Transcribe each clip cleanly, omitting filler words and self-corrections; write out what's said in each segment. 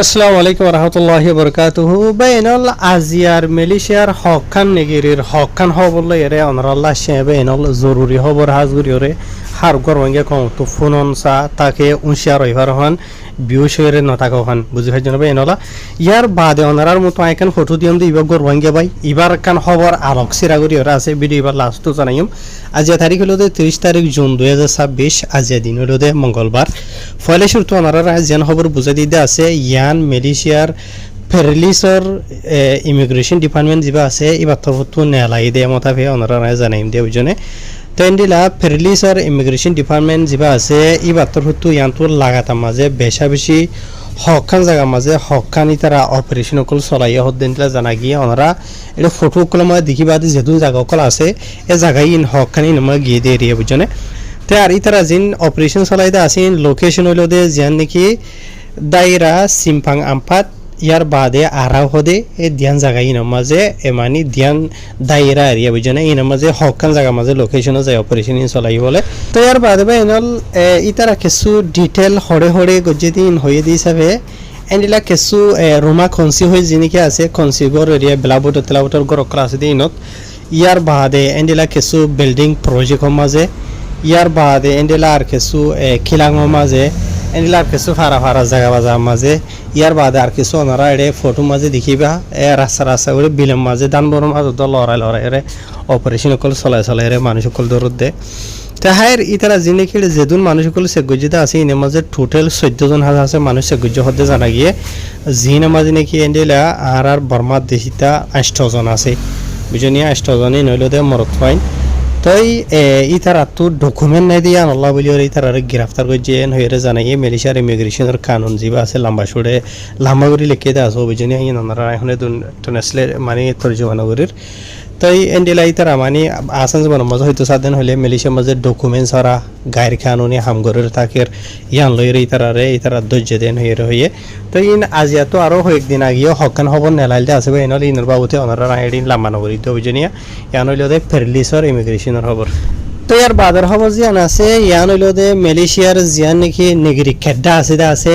আসসালামু আলাইকুম রহমতুল্লাহি বরকাতুহু বেইনল আজিয়ার মালয়েশিয়ার হকান নেগিরির হকান হবল এরে অনরাল্লাহ সে বেইনল জরুরি খবর হাজগুরি ওরে হার গরমঙ্গে কম তো ফোনন সা তাকে উনশিয়ার রইবার হন বিউশরে নতাকো হন বুঝি ভাই জনবে এনলা ইয়ার বাদে অনারার মতো আইকান ফটো দিয়ম দি ইবা গরমঙ্গে ভাই ইবার কান খবর আলোক সিরাগুরি ওরা আছে ভিডিও ইবার লাস্ট তো জানাইম আজিয়া তারিখ হলো 30 তারিখ জুন 2026 আজিয়া দিন হলো মঙ্গলবার ফলে শুরু অনারার আজিয়ান খবর বুঝাই দিতে আছে ইয়ান মালয়েশিয়ার ফেরলিসর ইমিগ্রেশন ডিপার্টমেন্ট যা আছে এবার তো নেলাই দে মতাফে অনারা জানাইম দে বুঝনে তেন্ডিলা ফেরলিসর ইমিগ্রেশন ডিপার্টমেন্ট যা আছে এবার তো ইয়ানতো লাগাতাম মাঝে বেশা বেশি হকান জায়গা মাঝে হকানি তারা অপারেশন কল চলাইয়া হদ্দিনলা জানা গিয়ে ওনারা এটা ফটো কল মানে দেখিবা যেহেতু জায়গা কল আছে এ জায়গায় ইন হকানি নামা গিয়ে দিয়ে এরিয়া বুঝনে তে আর ইতারা যিন অপারেশন চলাইতে আছে লোকেশন হইল দে যেন নাকি দায়রা সিমপাং আমপাত ইয়ার বাদে আরাও হদে এ ধ্যান জায়গা ইন মাঝে এমানি ধ্যান দায়রা এরিয়া বুঝনে ইন মাঝে হকান জায়গা মাঝে লোকেশনও যায় অপারেশন ইন চলাই বলে তো ইয়ার বাদে বা এনল ইতারা কিছু ডিটেল হরে হরে গজ্জে দিন হয়ে দিয়ে হিসাবে এন্ডিলা কিছু রুমা খনসি হয়ে জিনিকে আছে খনসি গড় এরিয়া বেলাবুট তেলাবুটর গড় অকল আছে দিনত ইয়ার বাদে এন্ডিলা কিছু বিল্ডিং প্রজেক্টর মাঝে ইয়ার বাদে এন্ডিলা আর কিছু খিলাঙর মাঝে এন্ডিলা আর কিছু ফারা ফারা জায়গা বাজার মাঝে ইয়ার বাদে আর কিছু ওনারা এড়ে ফটো মাঝে দেখিবা রাস্তা রাস্তা করে বিলের মাঝে দান বড় মাঝে তো লড়াই লড়াই এরে অপারেশন কল চলাই চলাই এরে মানুষ সকল দৌড় দে তাহার ইতারা যিনি খেলে যেদিন মানুষ সকল সেগুজিতে আছে ইনের মাঝে টোটাল 14 জন হাজার আছে মানুষ সেগুজ হতে জানা গিয়ে জিনের মাঝে নাকি এন্ডিলা আর বর্মার দেশিতা 8 জন আছে বুঝনিয়া 8 জনই নইল দে মরত পাইন তাই ইতারা তো ডকুমেন্ট নাই দিয়া আল্লাহ বলি ওর ইতারা গ্রেফতার করছে হয়ে জানাই মালয়েশিয়ার ইমিগ্রেশনের কানুন যা আছে লম্বা সুরে লম্বা করে লিখে দেওয়া আছে অভিযোগ ওনারা এখন ট্রান্সলেট মানে তর্জমানগরের তাই এন্ডিলা ইতারা মানে আসান জীবন মাঝে হয়তো সাধন হলে মালয়েশিয়ার মাঝে ডকুমেন্টস হারা গায়ের কানুনি হামগরের তাকের ইয়ান লইয়ের ইতারা ধৈর্য দেন হয়ে তো ইন আজিয়া তো আরও কয়েকদিন আগেও হকান খবর নেলাইলতে আছে বা এনল ইনের বাবুতে ওনারা এদিন লাম্বা নগরীতে অভিযোগিয়া ইয়ান হইল দে ফেরলিসর ইমিগ্রেশনের খবর তো ইয়ার বাদের খবর জিয়ান আছে ইয়ান হইল দে মালয়েশিয়ার জিয়ান নাকি নেগরি খেড্ডা আছে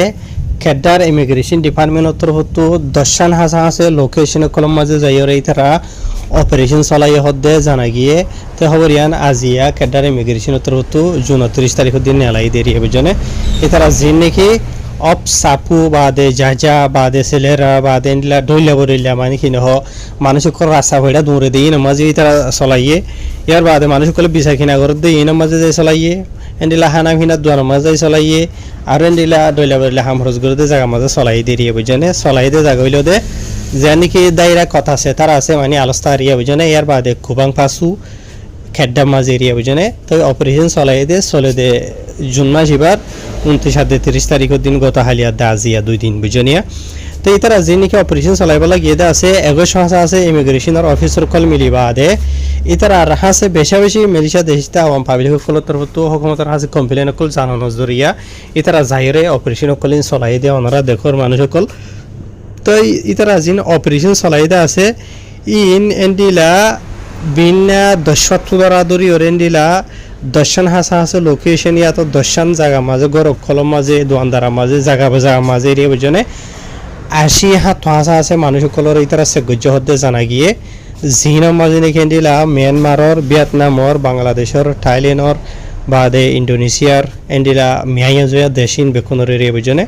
খেড্ডার ইমিগ্রেশন ডিপার্টমেন্ট তরফতো 10 হাজার আছে লোকেশন কলম মাঝে যাইরে ইতারা অপারেশন চলাই হদ্দে জানা গিয়ে তো খবর ইয়ান আজিয়া খেড্ডার ইমিগ্রেশন তরফতো জুন 30 তারিখ দিন নেলাই দেরি বুঝনে ইতারা জিন নাকি অপ সাপু বাদে জাজা বাদে সেলেরা বাদে ইনলা ডইলা বরিলা মানে কি নহ মানুষ কর রাস্তা ভইড়া দূরে দেই না মাঝে তারা চলাইয়ে ইয়ার বাদে মানুষ কলে বিসা কিনা করে দেই না মাঝে যাই চলাইয়ে এন্ডিলা হানা ভিনা দুয়ার মাঝে চলাইয়ে আর এন্ডিলা ডইলা বরিলা হাম খরচ করে দে জায়গা মাঝে চলাই দেরি বুঝনে চলাই দে জায়গা হইলো দে জানি কি দায়রা কথা আছে তারা আছে মানে আলস্তা এরিয়া বুঝনে ইয়ার বাদে খুবাং পাসু খেড্ডা মাঝে এরিয়া বুঝনে তো অপারেশন চলাই দে চলে দে জুন মাস এবার 29-30 তারিখের দিন গত হালিয়া দাজিয়া 2 দিন বুঝনিয়া তো ইতারা যে নাকি অপারেশন চলাইবলা গিয়ে আছে 11 আছে ইমিগ্রেশনের অফিসার কল মিলিবা দে ইতারা রাহাসে বেশি মালয়েশিয়া দেশটা আওয়াম পাবলিক কল তরফতো হুকুমতের হাসে কমপ্লেন কল জানানো জরিয়া ইতারা জাহিরে অপারেশন কলিন চলাই দে ওনারা দেখর মানুষ কল তো ইতারা জিন অপারেশন চলাই দে আছে ইন এন্ডিলা বিনা 10 দ্বারা দরি ওরেন্ডিলা 10 হাসা আছে লোকেশন ইয়া তো 10 জায়গা মাঝে গরক কলম মাঝে দোয়ানদারা মাঝে জায়গা মাঝে এরিয়া বুঝনে 80 হাত হাসা আছে মানুষ কলর ইতারা সেগুজ্জ হতে জানা গিয়ে জিনের মাঝে নাকি এন্ডিলা মিয়ানমারর ভিয়েতনামর বাংলাদেশের থাইল্যান্ডর বাদে ইন্ডোনেশিয়ার এন্ডিলা মিয়াইয়া জয়া দেশিন বেকুনের এরিয়া বুঝনে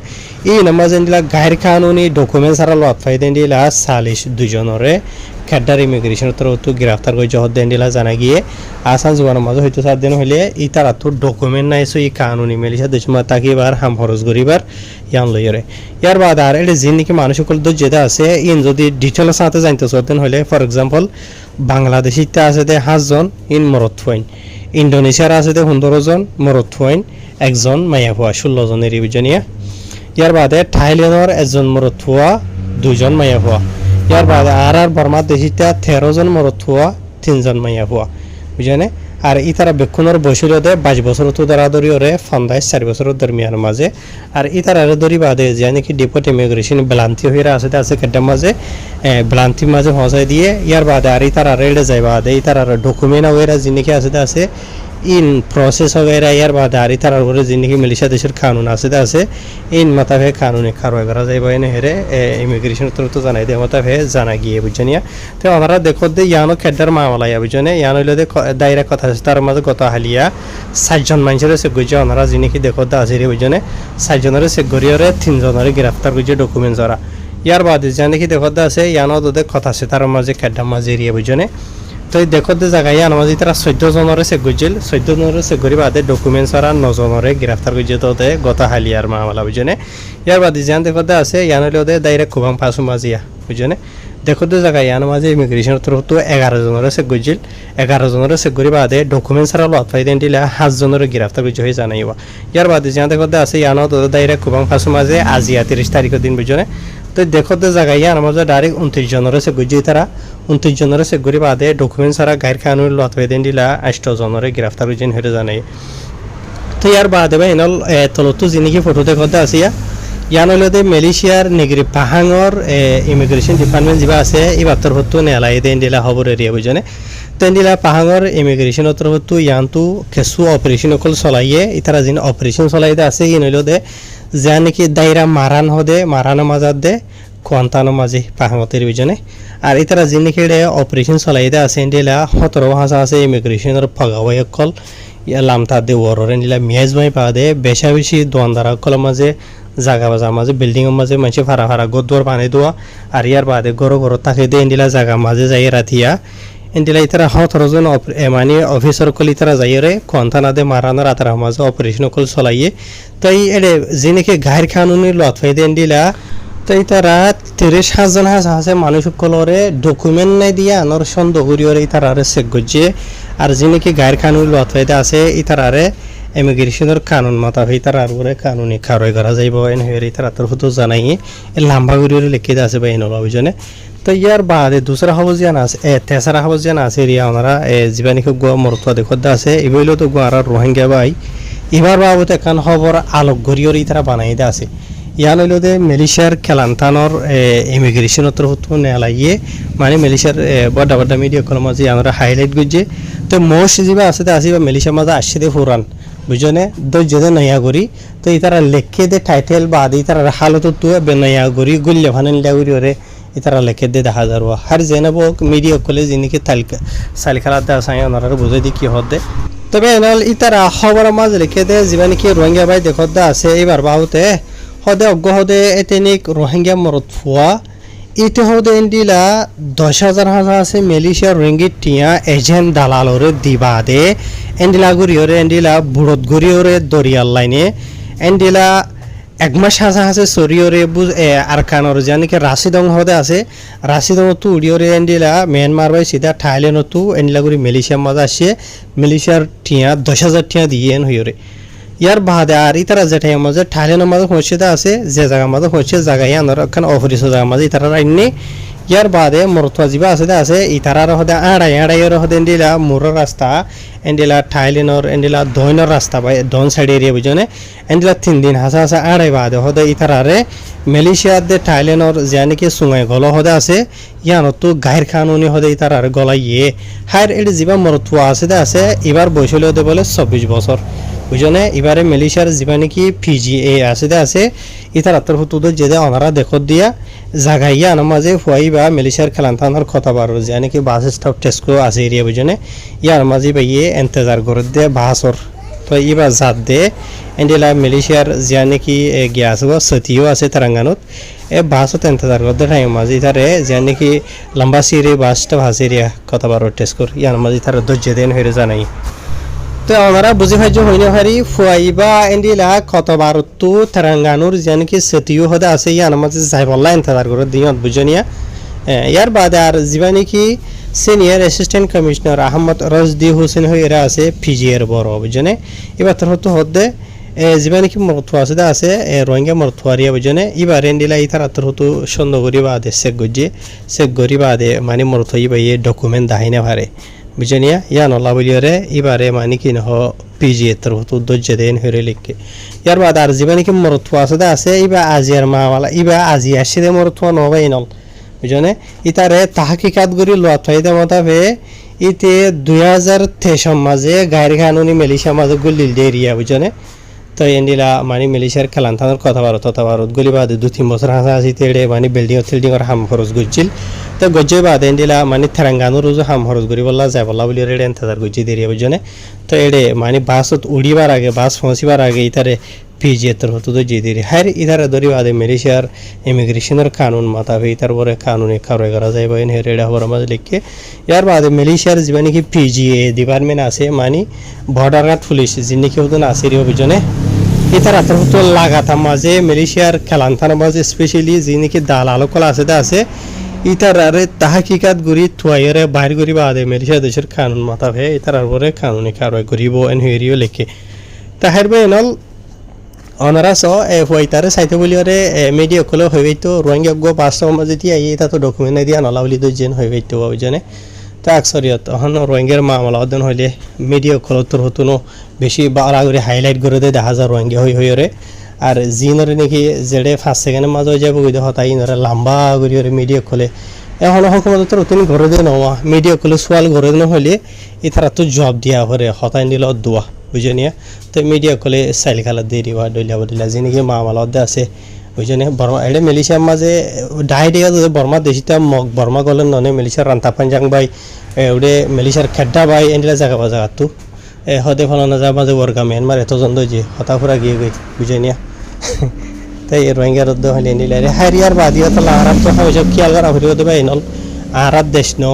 এই নামাজ এন্ডিলা গায়ের কানুনি ডকুমেন্টস আর লত ফাইদে এন্ডিলা 42 জনরে খেড্ডার ইমিগ্রেশন তরফতো গ্রেফতার করে জহর এন্ডিলা জানা গিয়ে আসান জোয়ানের মাঝে হয়তো 7 দিন হইলে ই তারা তো ডকুমেন্ট নাই সো ই কানুনি মালয়েশিয়া দেশমা তাকিবার হাম খরচ করিবার ইয়ান লইরে ইয়ার বাদ আর এটা জিন নাকি মানুষ সকল তো যেটা আছে ইন যদি ডিটেল সাথে জানতে চাইতেন হলে ফর এক্সাম্পল বাংলাদেশিতে আছে 5 জন ইন মরত পয়েন্ট ইন্ডোনেশিয়ার আছে 15 জন মরত পয়েন্ট একজন মাইয়া হওয়া 16 জনের রিভিজনিয়া ইয়ার বাদে থাইল্যান্ডের একজন মরত হওয়া 2 জন মাইয়া হওয়া ইয়ার বাদে আর বর্মা দেশিটা 13 জন মরত হওয়া 3 জন মাইয়া হওয়া বুঝনে আর ইতারা বেক্ষণর বৈশিষ্ট্যতে 22 বছর তো দরাদরি ওরে 4 বছর দরমিয়ান মাঝে আর ইতারা দরি বাদে যে নাকি ডিপোর্ট ইমিগ্রেশন ব্লান্তি হইরা আছে কেডা মাঝে ব্লান্তি মাঝে পৌঁছাই দিয়ে ইয়ার বাদে আর ইতারা রেডে যাই বাদে ইতারা ডকুমেন্ট হইরা যে নাকি আছে ইন প্রসেস वगैरह ইয়ার বাদে আর ইতার উপরে যিনি মালয়েশিয়া দেশের কানুন আছে ইন মাতাফে কানুনে কারওয়াই করা যাইব এনে হেরে ইমিগ্রেশন তরফ তো জানাই দেয় মাতাফে জানা গিয়ে বুঝছেন তো ওনারা দেখো দে ইয়ানো খেডার মামলা ইয়া বুঝছেন ইয়ানো হইলে দায়রা কথা আছে তার মাঝে গত হালিয়া 60 জন মানুষের সে গুজে ওনারা যিনি কি দেখো দা আছে রে বুঝছেন 60 জনের সে গরিয়রে 3 জনের গ্রেফতার গুজে ডকুমেন্ট জরা ইয়ার বাদে জানি কি দেখো দা আছে ইয়ানো দে কথা আছে তার মাঝে খেডার মাঝে রিয়া বুঝছেন তো দেখো দে জায়গায় আনামাজি তারা 14 জনের সে গুজিল 14 জনের সে গরি বাদে ডকুমেন্টস আর 9 জনের গ্রেফতার গুজে তো দে গত হালিয়ার মামলা বুঝছেন ইয়ার বাদে জান দেখো দা আছে ইয়ানো দে ডাইরেক্ট খুবাং পাসু মাজিয়া বুঝছেন দেখো দে জায়গায় আনামাজি ইমিগ্রেশন তরফ তো 11 জনের সে গুজিল 11 জনের সে গরি বাদে ডকুমেন্টস আর লত ফাই দেন দিলা 7 জনের গ্রেফতার গুজে হই জানাইবা ইয়ার বাদে জান দেখো দা আছে ইয়ানো তো ডাইরেক্ট খুবাং পাসু মাঝে আজিয়া 30 তারিখের দিন বুঝছেন তো দেখো দে জায়গায় আনামাজি ডাইরেক্ট 29 জনের সে গুজে তারা 29 জনের সে গরি বাদে ডকুমেন্টস আর গাইর কানুন লত ফাই দেন দিলা 8 জনের গ্রেফতার গুজে হই জানাই তো ইয়ার বাদে ভাই এনল তলতো যিনি কি ফটো দেখো দা আছে ইয়ানলদে মালয়েশিয়ার নেগরি পাহাঙর ইমিগ্রেশন ডিপার্টমেন্ট যা আছে এই বাতর হতো নেলাই দেন দিলা খবর এরিয়া বুঝনে তেন দিলা পাহাঙর ইমিগ্রেশন অতর হতো ইয়ান্তু কেসু অপারেশন অকল চলাইয়ে ইতারা যিনি অপারেশন চলাইতে আছে ইনলদে যা নাকি দায়রা মারান হদে মারানো মাজার দে কোয়ান্তানো মাঝে পাহাঙতের বুঝনে আর ইতারা যিনি কেড়ে অপারেশন চলাইতে আছে দিলা 17,000 আছে ইমিগ্রেশনের ফগাওয়াই অকল লামতা দে ওররেন দিলা মেজ মাই পা দে বেশা বেশি দোয়ানদারা অকল মাঝে জাগা বাজার মাঝে বিল্ডিংয়ের মাঝে মানুষ ভাড়া ভাড়া গদুয়ার পানি দেওয়া আর ইয়ার বাদে ঘর তাকে দিয়ে এন্ডিলা জাগা মাঝে যাই রাতিয়া এন্ডিলা ইতারা 17 জন মানে অফিসার কল ইতারা যাই রে কোয়ান্তানা দে মারানো রাতার মাঝে অপারেশন কল চলাইয়ে তাই এলে যিনিকে গায়ের কানুনি লত ফাই দেন দিলা তাই তারা 30,000 জন আছে মানুষ কলরে ডকুমেন্ট নাই দিয়া আনর সন্দেহ করিওরে ইতারারে চেক গজে আর যিনিকে গায়ের কানুনি লত ফাইতে আছে ইতারারে ইমিগ্রেশনের কানুন মাতাফি তার আর উপরে কানুনি কারওয়াই করা যাইব এন হইরে তার তোর হতো জানাই লম্বা করে লিখে আছে বা এনল অভিযানে তো ইয়ার বাদে দুসরা খবর জানা আছে তেসরা খবর জানা আছে রিয়া ওনারা জীবানিক গোয়া মরতুয়া দেখত আছে এবইলো তো গোয়ার রোহিঙ্গা ভাই এবার বাবদ এখন খবর আলোক গরিয়র তারা বানাই দে আছে ইয়ান হইল দে মালয়েশিয়ার কেলান্তানোর ইমিগ্রেশনের তোর হতো নেলাইয়ে মানে মালয়েশিয়ার বড় বড় মিডিয়া কল মাঝে আমরা হাইলাইট করছে তো মোস্ট যা আছে আসিবা মালয়েশিয়ার মাঝে আসছে দে ফুরান বুঝনে দে নয়া করি তো ইতারা লেখে দে টাইটেল বাদ ইতারা হালত তো নয়া করি গুল্লে ফানেন লাগুরি ওরে ইতারা লেখে দে দেখা যাবো আর জেনেব মিডিয়া কলে যিনিকে সালিখালা দে আসাই ওনারা বুঝাই দি কি হতে তবে এনাল ইতারা খবরের মাঝে লিখে দে যিবা নাকি রোহিঙ্গা ভাই দেখত দে আছে এবার বাহুতে হদে অজ্ঞ হদে এতেনিক রোহিঙ্গা মরত ফুয়া ইতে হদে এন্ডিলা 10,000 আছে মালয়েশিয়ার রিঙ্গিট টিয়া এজেন্ট দালালরে দিবা দে এন্ডিলা গুরিওরে এন্ডিলা বুড়ত গুরিওরে দরিয়ার লাইনে এন্ডিলা একমাস আছে সরিওরে বুঝ আর কানর জানিকে রাশিদং হদে আছে রাশিদং তু উড়িওরে এন্ডিলা মিয়ানমার বাই সিধা থাইল্যান্ড তু এন্ডিলা গুরি মালয়েশিয়ার মাঝে আসে মালয়েশিয়ার টিয়া 10,000 টিয়া দিয়ে হইরে ইয়ার বাদে আর ইতারা যেটা মাঝে থাইল্যান্ডের মাঝে পৌঁছেতে আছে যে জায়গা মাঝে পৌঁছে জায়গায় আনার ওখানে অফিস জায়গা মাঝে ইতারা আইনি ইয়ার বাদে মরতুয়া যা আছে ইতারার হদে আড়াইয়ের হদে এন্ডিলা মুরের রাস্তা এন্ডিলা থাইল্যান্ডর এন্ডিলা দইনের রাস্তা বা দন সাইড এরিয়া বুঝনে এন্ডিলা 3 দিন হাসা আড়াই বাদে হদে ইতারারে মালয়েশিয়ার দে থাইল্যান্ডর জানিকে সুঙাই গল হদে আছে ইয়ানত তো গায়ের কানুনি হদে ইতারার গলাইয়ে হায়ার এটি যা মরতুয়া আছে এবার বয়স হলে বলে 24 বছর বুঝনে এবারে মালয়েশিয়ার যা নাকি PGA আছে ইতার আত্মর হতো যে ওনারা দেখত দিয়া জাগাইয়া আনার মাঝে ফুয়াই বা মালয়েশিয়ার খেলান্তানোর কথা বার যা নাকি বাস স্টপ টেস্কো আছে এরিয়া বুঝনে ইয়ার মাঝে বাইয়ে এন্তেজার করে দে বাসর তো এবার জাত দে এন্ডিলা মালয়েশিয়ার যা নাকি গিয়া আছে সতিও আছে তেলেঙ্গানাত বাসত এন্তেজার করে দে টাইম মাঝে ইতারে যা নাকি লম্বা সিরি বাসটা ভাসে এরিয়া কথা বার টেস্কর ইয়ার মাঝে তার ধৈর্য দেন হয়ে জানাই তো ওনারা বুঝে ভাই হইনে হারি ফুয়াইবা এন্ডিলা কতবার তো তেলেঙ্গানার জানিকি সতিও হদে আছে ইয়ার মাঝে যাইবল্লা ইন্তজার করে দিয়ত বুঝনিয়া ইয়ার বাদে আর যা নাকি সিনিয়র অ্যাসিস্ট্যান্ট কমিশনার আহমদ রজদি হোসেন হইরা আছে PGA বড় বুঝনে এবার তোর হতো হদে যা নাকি মরতুয়া আছে রোহিঙ্গা মরতুয়ারিয়া বুঝনে এবার এন্ডিলা ইতার তোর হতো সন্দেহগরি বাদে চেক গরি বাদে মানে মরতুয়া ইয়ে ডকুমেন্ট দাহিনে ভারে বুঝনিয়া ইয়া নলা বলিয়রে এবারে মানে কি নহ PGA তোর হতো ধৈর্য দেন হইরে লিখকে ইয়ার বাদ আর যা নাকি মরতুয়া আছে এবার আজিয়ার মাওয়ালা এবার আজি আসছে মরতুয়া নবাই নল বুঝনে ইতারে তাহাকিকাত গরি লোয়া থাইতে মতাবে ইতে 2023 মাঝে গায়ের কানুনি মেলিশিয়া মাঝে গুলিল দেরিয়া বুঝনে তো এন্ডিলা মানে মেলিশিয়ার খেলান থানার কথা ভারত গলি বাদে 2-3 বছর হাসা আসি তেড়ে মানে বিল্ডিং আর হাম খরচ গজ্জিল তো গজ্জে বাদে এন্ডিলা মানে তেলেঙ্গানার রোজ হাম খরচ করি বললা যায় বললা বলি রেডে এন্তজার গজ্জি দেরিয়া বুঝনে তো এড়ে মানে বাসত উড়িবার আগে বাস পৌঁছিবার আগে ইতারে পিজিএ তোর হতো তো যে দেরি হার ইতারে ধরি বাদে মেলিশিয়ার ইমিগ্রেশনের কানুন মাতাবে ইতার পরে কানুনে কারো করা যায় বা এনে রেডা হবার মাঝে লিখে ইয়ার বাদে মেলিশিয়ার যে মানে কি পিজিএ ডিপার্টমেন্ট আছে মানে বর্ডার গার্ড পুলিশ যিনি কেউ তো আছে রে বুঝনে ইতার আতর হতো লাগাতা মাঝে মেলিশিয়ার খেলান্তার মাঝে স্পেশালি যিনি কি দালালকলা আছে ইতার আরে তাহাকিকাত গুরি থুয়াইরে বাইর করি বাদে মেলিশিয়া দেশের কানুন মাতাবে ইতার পরে কানুনে কারো করিব এন হেরিও লিখে তাহার বেনল অনারাস হইতারে সাইতে বলিওরে মিডিয়া কলে হইতো রোহিঙ্গা গো পাঁচটা মাঝে দিয়ে এটা তো ডকুমেন্ট দিয়া নলাবলি তো যেন হইতো ওইজনে তা আকসরিয়ত এখন রোহিঙ্গার মামলা অধ্যয়ন হইলে মিডিয়া কলে তোর হতো বেশি বাড়া করে হাইলাইট করে দেয় 10,000 রোহিঙ্গা হইরে আর জিনরে নাকি যেড়ে 5 সেকেন্ডের মাঝে হয়ে যাবে ওইটা হতাই ইনরে লম্বা করে মিডিয়া কলে এখন হকমত তোর তুমি ঘরে দিয়ে নেওয়া মিডিয়া কলে সোয়াল ঘরে দিন হইলে ইতারা তো জব দিয়া হরে হতাই নিল দোয়া বুঝে নিয়ে তো মিডিয়া কলে চাইল খালা দেরি বা ডলিয়া বদলিয়া যিনি মামালা আছে বুঝে নিয়ে বর্মা এটা মেলিশিয়ার মাঝে ডাইরিয়া বর্মা দেশিতা মগ বর্মা গলে ননে মেলিশিয়ার রান্তা পাঞ্জাং বাই ওডে মেলিশিয়ার খেড্ডা বাই এন্ডিলা জায়গা বা জায়গা তো হদে ফলানো যা মাঝে বর্গা মেনমার এতজন যে হতাফুরা গিয়ে গই বুঝে নিয়ে তাই রোহিঙ্গার উদ্যোগ হলে নিলে হারিয়ার বাদিও তো আহারাত তো হামেশা খেয়াল করা হইব দেবে নল আহারাত দেশ ন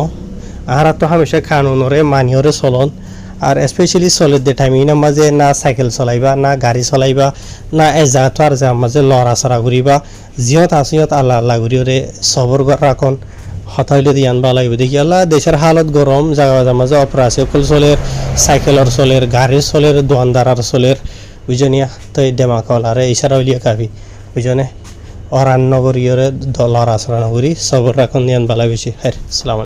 আহারাত তো হামেশা কানুনরে মানিয়রে চলন আর স্পেশালি চলের দে টাইম ইনার মাঝে না সাইকেল চলাইবা না গাড়ি চলাইবা না এজা তো আর যার মাঝে লড়াচড়া ঘুরিবা জিহত আসিহত আল্লাহ আল্লাহ ঘুরিওরে সবর রাখন হতাইলে দিয়ে আনবা লাগবে দেখি আল্লাহ দেশের হালত গরম জায়গা মাঝে অপরা আছে ফুল চলের সাইকেলের চলের গাড়ির চলের দোয়ানদারার চলের বুঝনিয়া তো এই ডেমাকল আর ইশারা হইলিয়া কাবি বুঝনে অরান্ন করিওরে লড়াচড়া নগরী সবর রাখন দিয়ে আনবা লাগবে হ্যাঁ আসসালাম